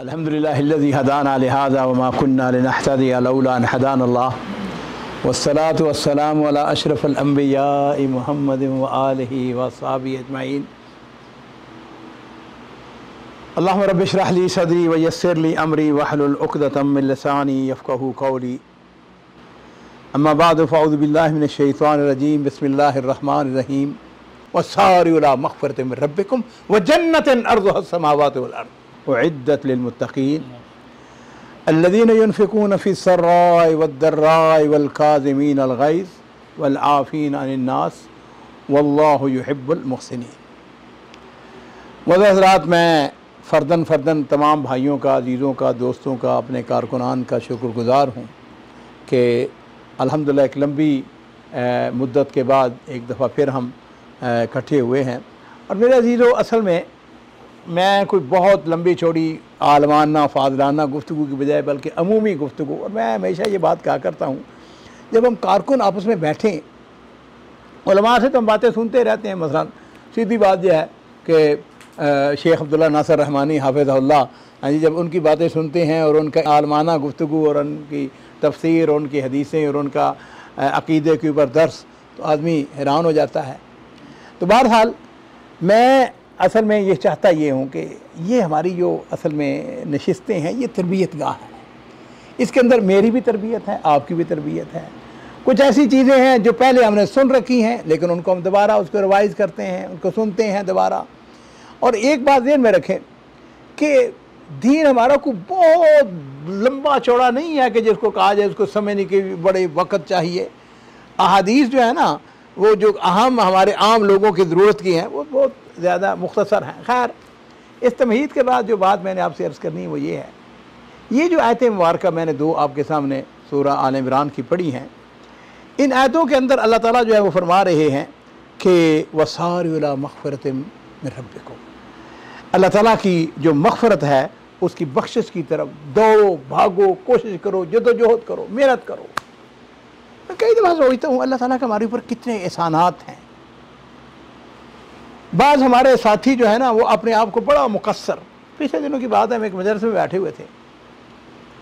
अल्हम्दुलिल्लाहिल्लज़ी हदाना लिहाज़ा वमा कुन्ना लिनहतदिया लौला अन हदानल्लाह वस्सलातु वस्सलामु अला अशरफिल अंबियाइ मुहम्मदिन व आलिहि व अस्हाबिहि अजमईन। अल्लाहुम्मा रब्बि इश्रह ली सदरी व यस्सिर ली अमरी वहलुल उक़दतम मिन लिसानी यफ़क़हू क़ौली। अम्मा बअद फ़अऊज़ु बिल्लाहि मिनश शैतानिर रजीम। बिस्मिल्लाहिर रहमानिर रहीम। वसारिउ इला मग़फ़िरतिन मिन रब्बिकुम व जन्नतिन अर्ज़ुहस समावातु वल अर्ज़ उइद्दत लिल मुत्तक़ीन अल्लज़ीना युनफ़िक़ूना फ़िस सर्राइ वद्दर्राइ वल काज़िमीनल ग़ैज़ वल आफ़ीना अनिन नास वल्लाहु युहिब्बुल मुहसिनीन। हज़रात, मैं फ़र्दन तमाम भाइयों का, अज़ीज़ों का, दोस्तों का, अपने कारकुनान का शुक्रगुज़ार हूँ कि अल्हम्दुलिल्लाह एक लंबी मुद्दत के बाद एक दफ़ा फिर हम इकट्ठे हुए हैं। और मेरे अज़ीज़ों, असल में मैं कोई बहुत लंबी चौड़ी आलमाना फ़ाज़लाना गुफ्तगू की बजाय बल्कि अमूमी गुफ्तगू, और मैं हमेशा ये बात कहा करता हूँ, जब हम कारकुन आपस में बैठें, उलमा से तो हम बातें सुनते रहते हैं। मसलन सीधी बात यह है कि शेख अब्दुल्ला नासिर रहमानी हाफ़िज़हुल्लाह, हाँ जी, जब उनकी बातें सुनते हैं और उनका आलमाना गुफ्तगू और उनकी तफसीर और उनकी हदीसें और उनका अक़ीदे के ऊपर दर्स, तो आदमी हैरान हो जाता है। तो बहरहाल मैं असल में ये चाहता ये हूँ कि ये हमारी जो असल में नशिस्तें हैं, ये तरबियत गाह है। इसके अंदर मेरी भी तरबियत है, आपकी भी तरबियत है। कुछ ऐसी चीज़ें हैं जो पहले हमने सुन रखी हैं, लेकिन उनको हम दोबारा उसको रिवाइज़ करते हैं, उनको सुनते हैं दोबारा। और एक बात ज़हन में रखें कि दीन हमारा को बहुत लंबा चौड़ा नहीं है कि जिसको कहा जाए उसको समझने के बड़े वक़्त चाहिए। अहादीस जो है ना, वो जो अहम हमारे आम लोगों की ज़रूरत की हैं, वो बहुत ज़्यादा मुख्तसर हैं। खैर, इस तमहीद के बाद जो बात मैंने आपसे अर्ज़ करनी है वो ये है, ये जो आयतें मुबारका मैंने दो आपके सामने सूरह आल इमरान की पढ़ी हैं, इन आयतों के अंदर अल्लाह ताला जो है वो फरमा रहे हैं कि वसारिउ इला मग़फ़िरतिन मिन रब्बिकुम, अल्लाह ताला की जो मग़फ़िरत है उसकी बख्शिश की तरफ दौड़ो, भागो, कोशिश करो, जद्दोजहद करो, मेहनत करो। मैं कई दफ़ा सोचता हूँ अल्लाह ताला के हमारे ऊपर कितने एहसानात हैं। बाज़ हमारे साथी जो है ना, वो अपने आप को बड़ा मुकस्सर, पिछले दिनों की बात है, हम एक मदरसे में बैठे हुए थे,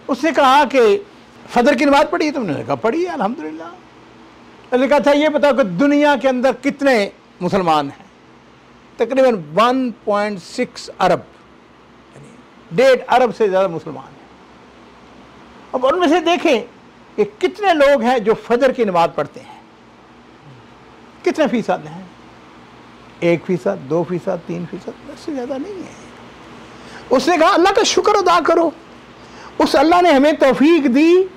उसने कहा कि फजर की नमाज़ पढ़ी है तुमने? कहा पढ़ी है अल्हम्दुलिल्लाह। उसने कहा था ये बताओ कि दुनिया के अंदर कितने मुसलमान हैं? तकरीबन 1.6 अरब, यानी 1.5 अरब से ज़्यादा मुसलमान हैं। अब उनमें से देखें कि कितने लोग हैं जो फजर की नमाज़ पढ़ते हैं, कितने फ़ीसद हैं? 1%, 2%, 3%, इससे ज़्यादा नहीं है। उसने कहा अल्लाह का शुक्र अदा करो, उस अल्लाह ने हमें तौफीक दी,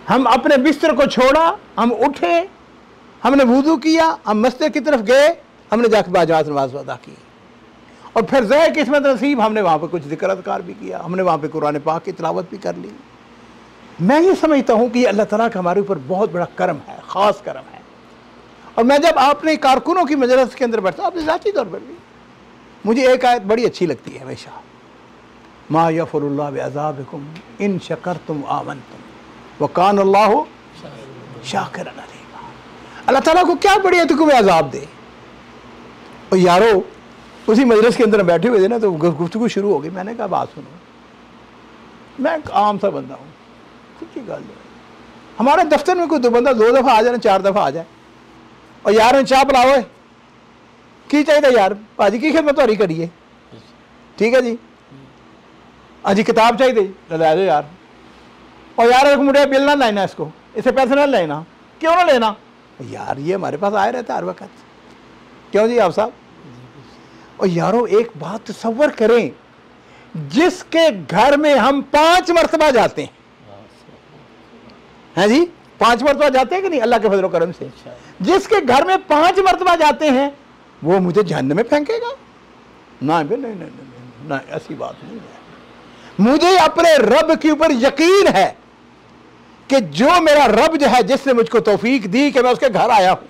हम अपने बिस्तर को छोड़ा, हम उठे, हमने वुज़ू किया, हम मस्जिद की तरफ गए, हमने जाकर बाजात नमाज अदा की, और फिर ज़ाय किस्मत नसीब हमने वहाँ पर कुछ ज़िक्र अज़कार भी किया, हमने वहाँ पर कुरान पाक की तिलावत भी कर ली। मैं ये समझता हूँ कि ये अल्लाह ताला का हमारे ऊपर बहुत बड़ा करम है, ख़ास करम है। और मैं जब अपने कारकुनों की मजलिस के अंदर बैठता हूँ, अपने ज़ाती तौर पर भी, मुझे एक आयत बड़ी अच्छी लगती है हमेशा, मा यफ़अलुल्लाहु बिअज़ाबिकुम इन शकरतुम आमनतुम व कान अल्लाहु शाकिरन अलीमा। अल्लाह ताला को क्या पड़ी है तुमको अज़ाब दे। और यारो, उसी मजलिस के अंदर बैठे हुए थे ना, तो गुफ्तगू शुरू हो गई। मैंने कहा बात सुनो, मैं एक आम सा बंदा हूँ, सच्ची गल है, हमारे दफ्तर में कोई दो बंदा 2 दफ़ा आ जाए, 4 दफ़ा आ जाए, और यार चाह पिलाओ की चाहिए यार, भाजी की खिदमत तुहारी करिए, ठीक है जी, अजी किताब चाहिए लै जाओ यार, और यार एक मुंडे बिल ना लेना, इसको इसे पैसे ना लेना, क्यों ना लेना यार, ये हमारे पास आए रहता है हर वक्त, क्यों जी आप साहब। और यारो एक बात तसव्वुर करें, जिसके घर में हम 5 मरतबा जाते हैं, हैं जी, 5 मरतबा जाते हैं कि नहीं अल्लाह के फजल करम से, जिसके घर में 5 मरतबा जाते हैं वो मुझे जहन्नम में फेंकेगा? ना नहीं नहीं नहीं नहीं, नहीं ऐसी बात नहीं है। मुझे अपने रब के ऊपर यकीन है कि जो मेरा रब जो है, जिसने मुझको तौफीक दी कि मैं उसके घर आया हूं,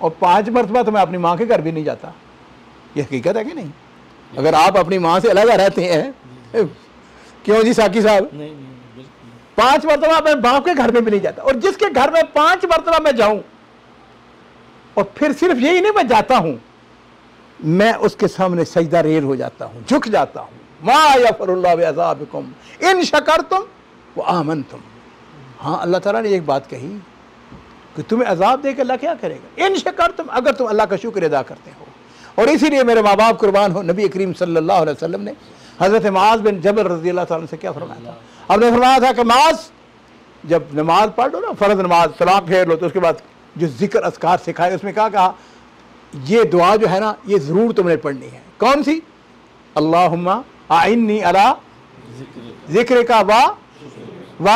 और 5 मरतबा तो मैं अपनी माँ के घर भी नहीं जाता, ये हकीकत है कि नहीं? अगर आप अपनी माँ से अलग रहते हैं, क्यों जी साकी साहब? 5 मरतबा मैं बाप के घर में भी नहीं जाता, और जिसके घर में 5 मरतबा मैं जाऊं, और फिर सिर्फ यही नहीं मैं जाता हूं, मैं उसके सामने सजदा रेर हो जाता हूं, झुक जाता हूं, मा यफ़अलुल्लाहु बिअज़ाबिकुम इन शकरतुम व आमनतुम। हाँ, अल्लाह ताला ने एक बात कही कि तुम्हें अजाब दे के अल्लाह क्या करेगा, इन शकरतुम, अगर तुम अल्लाह का शुक्र अदा करते हो। और इसीलिए मेरे माँ बाप कुर्बान हो, नबी करीम सल्लल्लाहु अलैहि वसल्लम ने हज़रत मुआज़ बिन जबल रज़ियल्लाहु ताला से क्या फरमाया था? आपने फरमाया था कि मुआज़, जब नमाज पढ़ लो ना, फ़र्ज़ नमाज, सलाम फेर लो, तो उसके बाद जो जिक्र अस्कार सिखाए उसमें क्या कहा, ये दुआ जो है ना ये ज़रूर तुमने पढ़नी है। कौन सी? अल्लाहुम्मा आइन्नी अला ज़िक्रिका व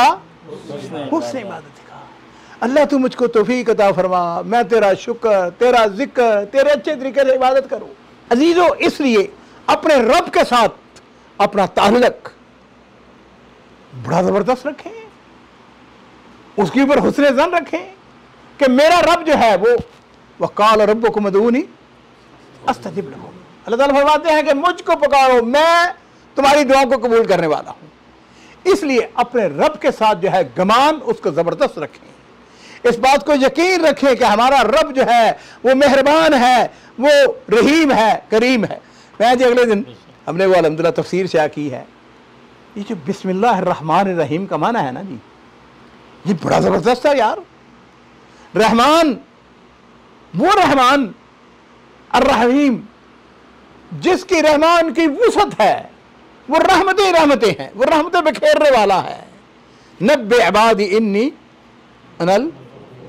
हुस्न इबादतिका। अल्लाह तू मुझको तौफीक अता फरमा, मैं तेरा शुक्र, तेरा जिक्र, तेरे अच्छे तरीके से इबादत करूँ। अजीज़ों, इसलिए अपने रब के साथ अपना ताल्लुक बड़ा ज़बरदस्त रखें, उसके ऊपर हुस्न ज़न रखें कि मेरा रब जो है वो वक़ाल रब्बुकुम उदऊनी अस्तजिब लकुम। अल्लाह ताला फरमाते हैं कि मुझको पुकारो, मैं तुम्हारी दुआ को कबूल करने वाला हूँ। इसलिए अपने रब के साथ जो है गमान उसको ज़बरदस्त रखें, इस बात को यकीन रखें कि हमारा रब जो है वो मेहरबान है, वो रहीम है, करीम है। मैं जी अगले दिन हमने वो अल्हम्दुलिल्लाह तफसीर शाया की है, ये जो बिस्मिल्लाह रहमान रहीम का माना है ना जी, ये बड़ा ज़बरदस्त है यार। रहमान, वो रहमान अर्रहीम जिसकी रहमान की वुसअत है, वो रहमतें रहमतें हैं, वो रहमतें बिखेरने वाला है। नब्बे इबादी इन्नी अनल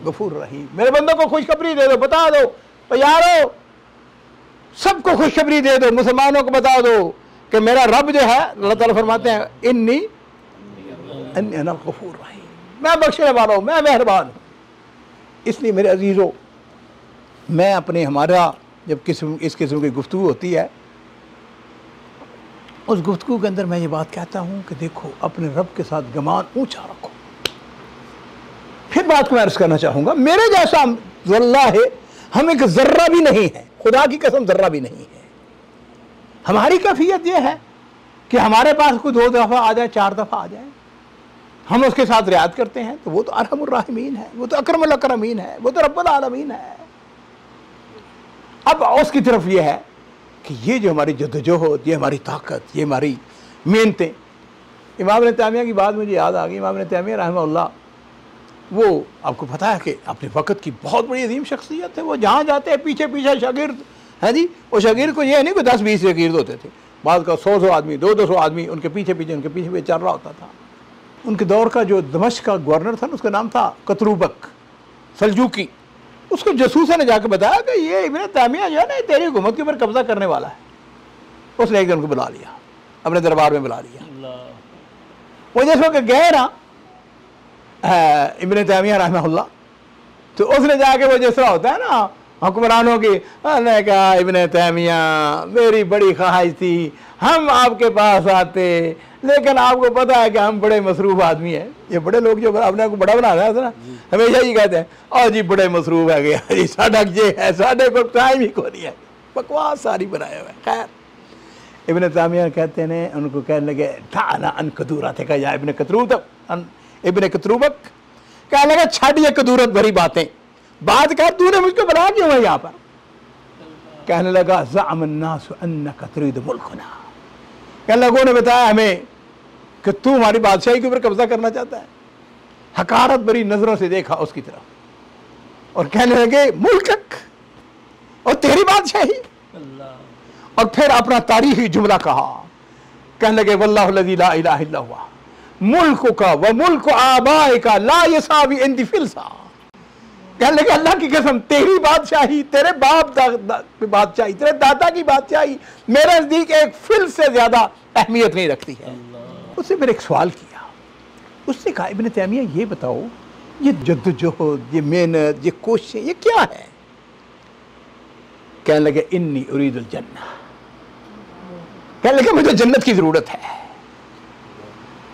गफूर रहीम, मेरे बंदों को खुशखबरी दे दो, बता दो, यारो सबको खुशखबरी दे दो, मुसलमानों को बता दो कि मेरा रब जो है, अल्लाह ताला फरमाते हैं इन्नी अनल गफूर रहीम, मैं बख्शने वाला हूँ, मैं मेहरबान हूँ। इसलिए मेरे अजीज़ों, मैं अपने हमारा जब इस किस्म की गुफ्तगू होती है, उस गुफ्तगू के अंदर मैं ये बात कहता हूँ कि देखो अपने रब के साथ गमान ऊंचा रखो। फिर बात को मैं अर्ज़ करना चाहूँगा, मेरे जैसा वल्लाह हम एक ज़र्रा भी नहीं है, खुदा की कसम ज़र्रा भी नहीं है। हमारी कैफियत ये है कि हमारे पास कोई 2 दफ़ा आ जाए, 4 दफ़ा आ जाए, हम उसके साथ रियायत करते हैं, तो वो तो अरहमुर राहिमीन है, वो तो अकरमुल अकरमीन है, वो तो रब्बुल आलमीन है। अब उसकी तरफ ये है कि ये जो हमारी जद्दोजहद, ये हमारी ताकत, ये हमारी मेहनतें, इमाम इब्न तैमिया की बात मुझे याद आ गई। इमाम इब्न तैमिया रहमहुल्लाह, वो आपको पता है कि अपने वक़्त की बहुत बड़ी अजीम शख्सियत है। वो जहाँ जाते हैं पीछे पीछे शागिर्द है जी, वो शागिर्द को ये नहीं कोई 10-20 शागिर्द होते थे, बाद का 100 आदमी, 200 आदमी उनके पीछे पीछे चल रहा होता था। उनके दौर का जो दमिश्क का गवर्नर था, उसका नाम था कतरूबक सल्जूकी। उसको जसूसा ने जाकर बताया कि ये इब्न तैमिया जो है ना तेरी हुकूमत के ऊपर कब्जा करने वाला है। उसने एक दिन उनको बुला लिया, अपने दरबार में बुला लिया। वो जिस वक्त गए ना इब्न तैमिया रहमहुल्लाह, तो उसने जाके वो जिस तरह होता है ना हुक्मरानों की, उसने कहा इब्न तैमिया मेरी बड़ी ख्वाहिश थी हम आपके पास आते, लेकिन आपको पता है कि हम बड़े मसरूफ़ आदमी हैं। ये बड़े लोग जो अपने को बड़ा बना रहे हैं ना, हमेशा ही कहते हैं और जी बड़े मसरूफ़ है गया जी, साडा ये है, साढ़े को टाइम ही को नहीं है, बकवास सारी बनाए हुए। खैर इब्न तैमिया कहते हैं, उनको कहने लगे थाना अन कदूरा थे, कहा इब्न कतरूबक, कहने लगा छड़ ये कदूरत भरी बातें, बात कर तूने मुझको बुला क्यों है यहाँ पर। कहने लगा ज़अमन्नासु अन्नका तुरीदु मुल्कना, कहने लोगों ने बताया हमें कि तू हमारी बादशाही के ऊपर कब्जा करना चाहता है। हकारत भरी नजरों से देखा उसकी तरफ और कहने लगे मुल्कक, और तेरी बादशाही। और फिर अपना तारीखी जुमला कहा, कहने लगे वल्लाहु लज़ी ला इलाहा इल्ला हुवा मुल्क का व मुल्क आबाए का ला यसावी इंदी फिलसा। कहने लगे अल्लाह की कसम तेरी बादशाही, तेरे बाप की बादशाही, तेरे दादा की बादशाही मेरे नजदीक एक फिल से ज्यादा अहमियत नहीं रखती है। उससे फिर एक सवाल किया, उसने कहा इब्न तैमिया ये बताओ ये जद्दोजहद, ये मेहनत, ये कोशिशें, ये क्या है। कहने लगे इन्नी उरीदुल जन्नह, कहने लगे मुझे जन्नत की जरूरत है।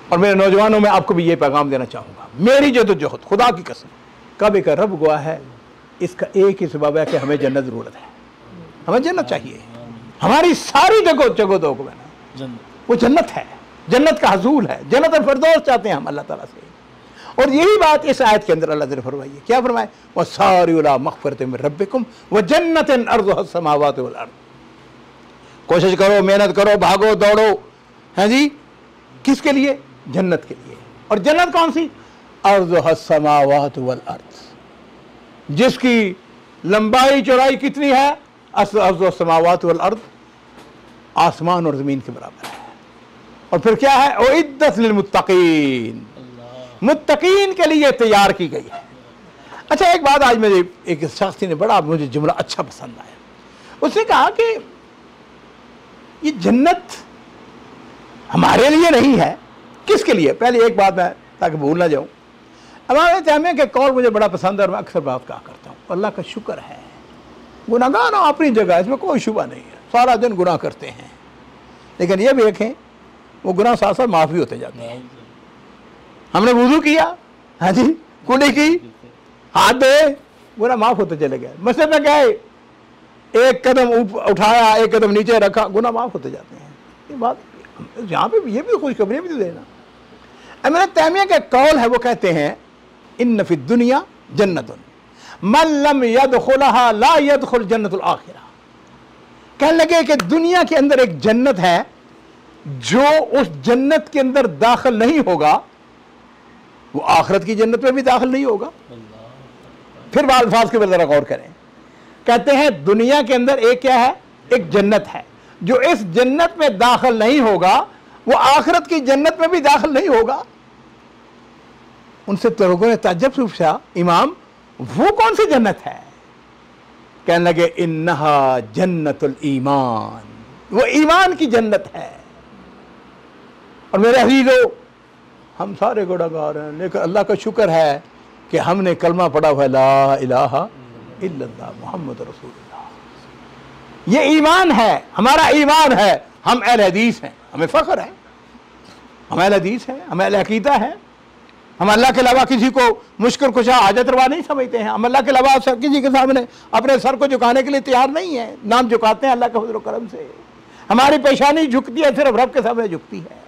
और मेरे नौजवानों में आपको भी ये पैगाम देना चाहूंगा, मेरी जद्दोजहद खुदा की कसम कभी का रब गवाह है, इसका एक ही सबब है कि हमें जन्नत जरूरत है, हमें जन्नत चाहिए। हमारी सारी जगह वो जन्नत है, जन्नत का हसूल है, जन्नत फिरदौस चाहते हैं हम अल्लाह ताला से। और यही बात इस आयत के अंदर अल्लाह ने फरमाई है, क्या फरमाए, वसारिउ इला मग़फ़िरतिन मिन रब्बिकुम व जन्नतिन अर्ज़ुहा अस्समावातु वल अर्ज़। कोशिश करो, मेहनत करो, भागो दौड़ो है जी, किसके लिए? जन्नत के लिए। और जन्नत कौन सी? अर्ज़ुहस समावात वल अर्ज़, जिसकी लंबाई चौड़ाई कितनी है? अर्ज़ुहस समावात वल अर्ज़, आसमान और ज़मीन के बराबर है। और फिर क्या है? उइद्दत लिलमुत्तकीन, मुत्तकीन के लिए तैयार की गई है। अच्छा, एक बात आज मेरे एक शख्स ने बड़ा मुझे जुमला अच्छा पसंद आया। उसने कहा कि ये जन्नत हमारे लिए नहीं है, किसके लिए? पहले एक बात मैं ताकि भूल ना जाऊं, इमाम तैमिया के कौल मुझे बड़ा पसंद है और मैं अक्सर बात कहा करता हूँ। अल्लाह का शुक्र है, गुनाहगार अपनी जगह, इसमें कोई शुबा नहीं है, सारा दिन गुनाह करते हैं, लेकिन ये भी देखें वो गुनाह साथ साथ माफ़ भी होते जाते हैं। हमने वुज़ू किया, हाँ जी, कुंडी की, हाथ धोए, गुनाह माफ़ होते चले गए। मस्जिद में गए, एक कदम उठाया, एक कदम नीचे रखा, गुनाह माफ़ होते जाते हैं। ये बात यहाँ पे ये भी खुशखबरी भी तो देना। इमाम तैमिया के कौल है, वो कहते हैं इन्न फी दुनिया जन्नतुन मन लम यदखुलहा ला यदखुल जन्नतुल आखिरा। कहने लगे कि दुनिया के अंदर एक जन्नत है, जो उस जन्नत के अंदर दाखिल नहीं होगा वो आखिरत की जन्नत में भी दाखिल नहीं होगा। फिर अल्फाज के ऊपर गौर करें, कहते हैं दुनिया के अंदर एक क्या है? एक जन्नत है, जो इस जन्नत में दाखिल नहीं होगा वो आखिरत की जन्नत में भी दाखिल नहीं होगा। उनसे तो लोगों ने ताज्जुब से पूछा, इमाम वो कौन सी जन्नत है? कहने लगे इन्नहा जन्नतुल ईमान, वो ईमान की जन्नत है। और मेरे अजीजों, हम सारे गुनाहगार हैं, लेकिन अल्लाह का शुक्र है कि हमने कलमा पढ़ा हुआ है, ला इलाहा इल्लल्लाह मुहम्मद रसूलुल्लाह। ये ईमान है, हमारा ईमान है, हम अहले हदीस हैं, हमें फख्र है, हम अहले हदीस हैं, हम अहले अकीदा हैं। हम अल्लाह के अलावा किसी को मुश्किल कुशा हाजत रवा नहीं समझते हैं। हम अल्लाह के अलावा किसी के सामने अपने सर को झुकाने के लिए तैयार नहीं है, नाम झुकाते हैं अल्लाह के फज़ल व करम से। हमारी पेशानी झुकती है, सिर्फ रब के सामने झुकती है।